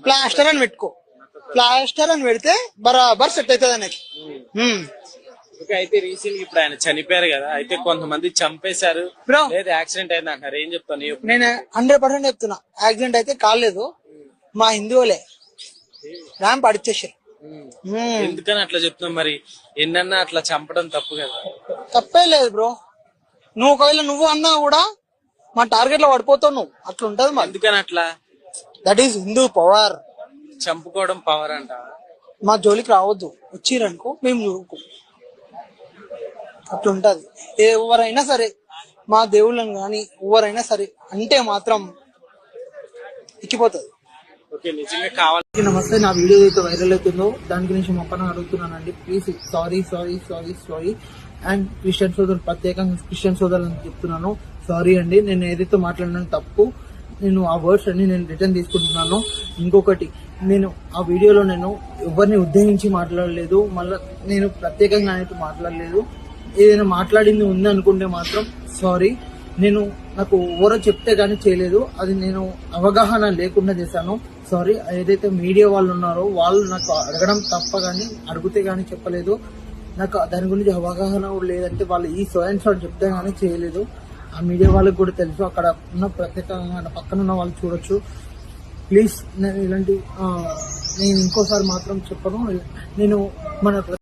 Plaster అని పెట్టుకో. Plaster అని పెడితే బరాబర్ సెట్ అవుతుంది అనేది. అయితే రీసెంట్ ఇప్పుడు ఆయన చనిపోయారు కదా, అయితే కొంతమంది చంపేశారు లేదా యాక్సిడెంట్ అయింది అంటారు, ఏం చెప్తాను? నేను 100% చెప్తున్నా, యాక్సిడెంట్ అయితే కాలేదు, మా హిందువులే ర్యాంప్ అడిచేసారు. ఎందుకని అట్లా చెప్తున్నావు? మరి ఎన్నన్నా అట్లా చంపడం తప్పు కదా? తప్పే లేదు బ్రో, నువ్వు ఒకవేళ నువ్వు అన్నా కూడా మా టార్గెట్ లో పడిపోతావు నువ్వు, అట్లా ఉంటది. ఎందుకని అట్లా? That is Hindu power. చంపుకోవడం పవర్ అంట. మా జోలికి రావద్దు, వచ్చిరనుకో మేము చూడుకో, అట్లా ఉంటది. ఎవరైనా సరే, మా దేవుళ్ళని గాని ఎవరైనా సరే అంటే మాత్రం ఎక్కిపోతుంది. నిజంగా కావాలి. నమస్తే, నా వీడియో అయితే వైరల్ అవుతుందో దాని గురించి మొక్కన అడుగుతున్నానండి. Please sorry sorry sorry sorry. And Christian సోదరులు, ప్రత్యేకంగా క్రిస్టియన్ సోదరులు అని చెప్తున్నాను, సారీ అండి. నేను ఏదైతే మాట్లాడినా తప్పు, నేను ఆ వర్డ్స్ అన్ని నేను రిటర్న్ తీసుకుంటున్నాను. ఇంకొకటి, నేను ఆ వీడియోలో నేను ఎవరిని ఉద్దేశించి మాట్లాడలేదు, మళ్ళీ నేను ప్రత్యేకంగా అయితే మాట్లాడలేదు. ఏదైనా మాట్లాడింది ఉంది అనుకుంటే మాత్రం సారీ. నేను నాకు ఎవరో చెప్తే గానీ చేయలేదు, అది నేను అవగాహన లేకుండా చేశాను, సారీ. ఏదైతే మీడియా వాళ్ళు ఉన్నారో వాళ్ళు నాకు అడగడం తప్ప గానీ అడిగితే గానీ చెప్పలేదు. నాకు దాని గురించి అవగాహన కూడా లేదంటే వాళ్ళు ఈ సోయన్ షాట్ చెప్తే గానీ చేయలేదు. ఆ మీడియా వాళ్ళకి కూడా తెలుసు, అక్కడ ఉన్న ప్రత్యేకంగా పక్కన ఉన్న వాళ్ళు చూడొచ్చు. ప్లీజ్ నేను ఇలాంటి నేను ఇంకోసారి మాత్రం చెప్పను. నేను మన